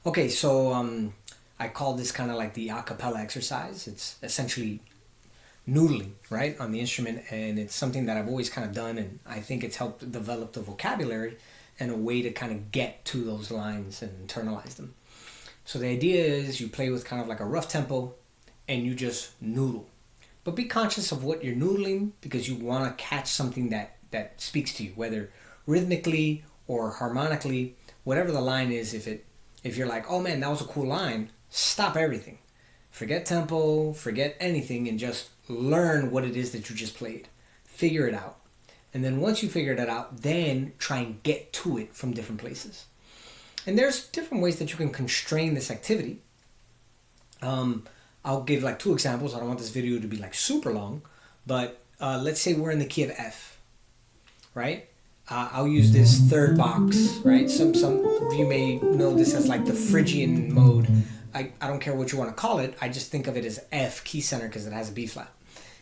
Okay, so I call this kind of like the a cappella exercise. It's essentially noodling, right, on the instrument, and it's something that I've always kind of done, and I think it's helped develop the vocabulary and a way to kind of get to those lines and internalize them. So the idea is you play with kind of like a rough tempo, and you just noodle, but be conscious of what you're noodling because you want to catch something that speaks to you, whether rhythmically or harmonically, whatever the line is. If you're like, oh man, that was a cool line, stop everything. Forget tempo, forget anything, and just learn what it is that you just played. Figure it out. And then once you figure it out, then try and get to it from different places. And there's different ways that you can constrain this activity. I'll give like two examples. I don't want this video to be like super long, but let's say we're in the key of F, right? I'll use this third box, right? Some of you may know this as like the Phrygian mode. I don't care what you want to call it. I just think of it as F key center because it has a B flat.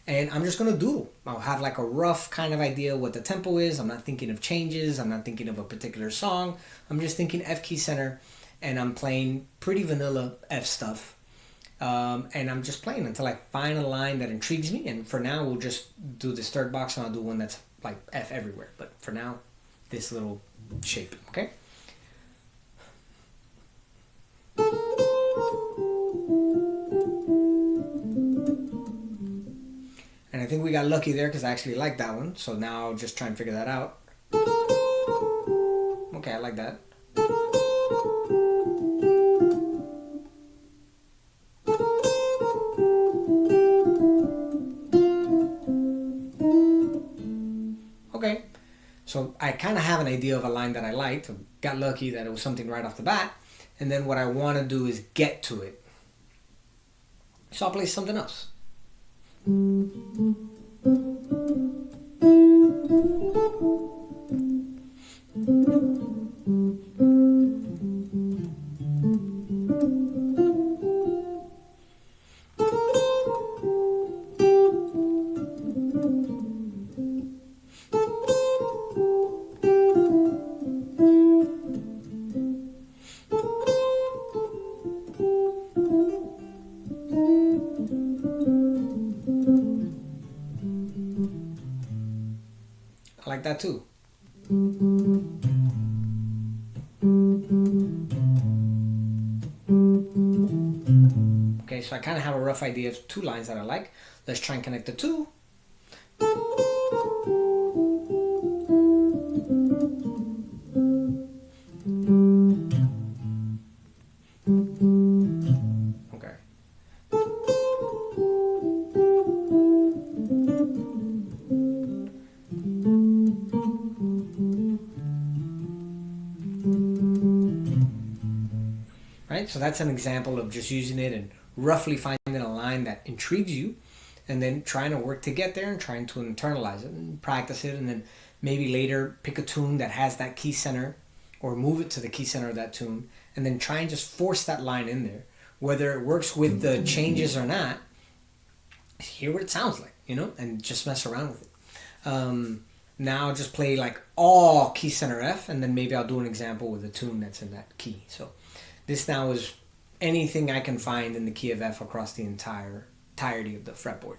And I'm just going to doodle. I'll have like a rough kind of idea what the tempo is. I'm not thinking of changes. I'm not thinking of a particular song. I'm just thinking F key center, and I'm playing pretty vanilla F stuff. And I'm just playing until I find a line that intrigues me. And for now, we'll just do this third box, and I'll do one that's like F everywhere. But for now, this little shape, okay? And I think we got lucky there because I actually like that one. So now I'll just try and figure that out. Okay, I like that. Okay, so I kind of have an idea of a line that I liked. Got lucky that it was something right off the bat. And then what I want to do is get to it. So I'll play something else. I like that too. Okay, so I kind of have a rough idea of two lines that I like. Let's try and connect the two. Okay. Right, so that's an example of just using it and roughly finding a line that intrigues you, and then trying to work to get there and trying to internalize it and practice it, and then maybe later pick a tune that has that key center or move it to the key center of that tune, and then try and just force that line in there. Whether it works with the changes or not, hear what it sounds like, and just mess around with it. Now just play like all key center F, and then maybe I'll do an example with a tune that's in that key. So this now is anything I can find in the key of F across the entirety of the fretboard.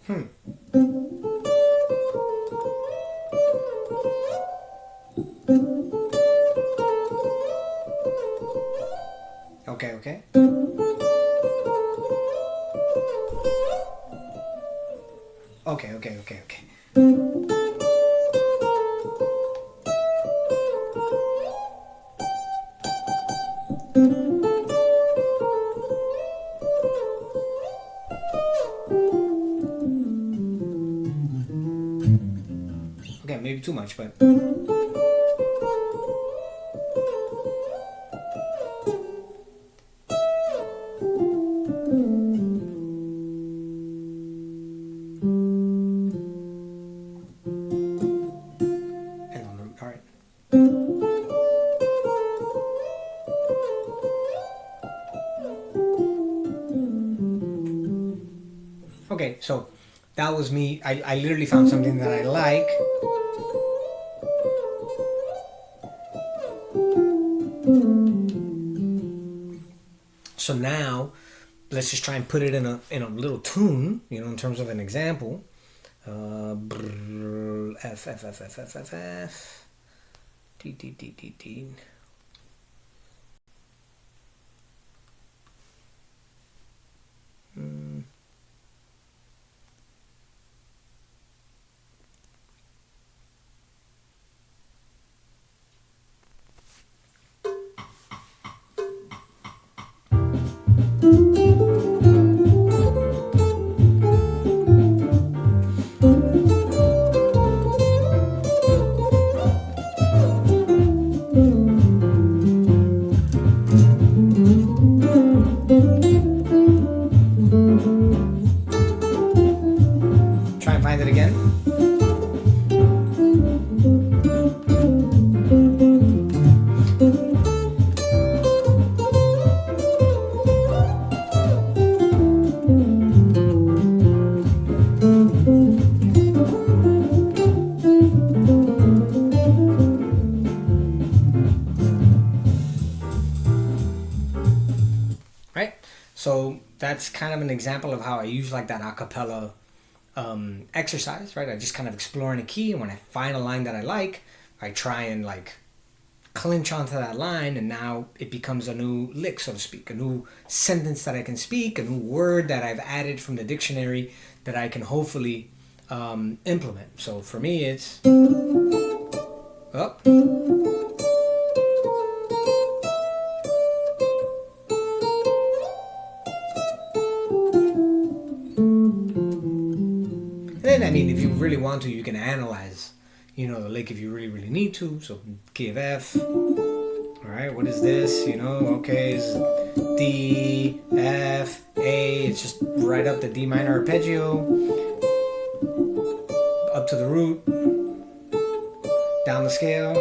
Hmm. Okay, okay. Okay, okay, okay, okay. Okay, maybe too much, but and on the, all right. Okay, so that was me. I literally found something that I like. So now let's just try and put it in a little tune, in terms of an example. F F F F F F F D D D D D. Try and find it again. Right? So that's kind of an example of how I use like that acapella exercise, right? I just kind of explore in a key, and when I find a line that I like, I try and like clinch onto that line, and now it becomes a new lick, so to speak, a new sentence that I can speak, a new word that I've added from the dictionary that I can hopefully implement. So for me, it's up. And then, I mean, if you really want to, you can analyze, the lick if you really, really need to. So key of F. All right, what is this? Okay, it's D, F, A. It's just right up the D minor arpeggio, up to the root, down the scale,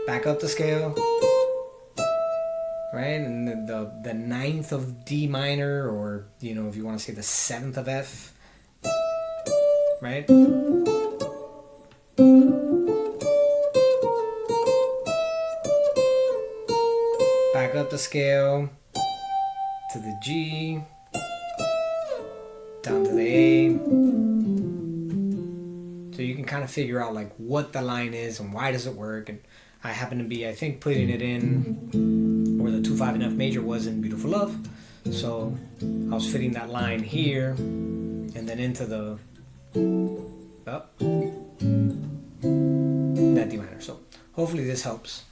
back up the scale, right? And the ninth of D minor, or if you want to say the seventh of F, right? Back up the scale to the G, down to the A. So you can kind of figure out like what the line is and why does it work. And I happen to be, I think, putting it in where the 2-5 and F major was in Beautiful Love. So I was fitting that line here and then into the up, that D minor. So hopefully this helps.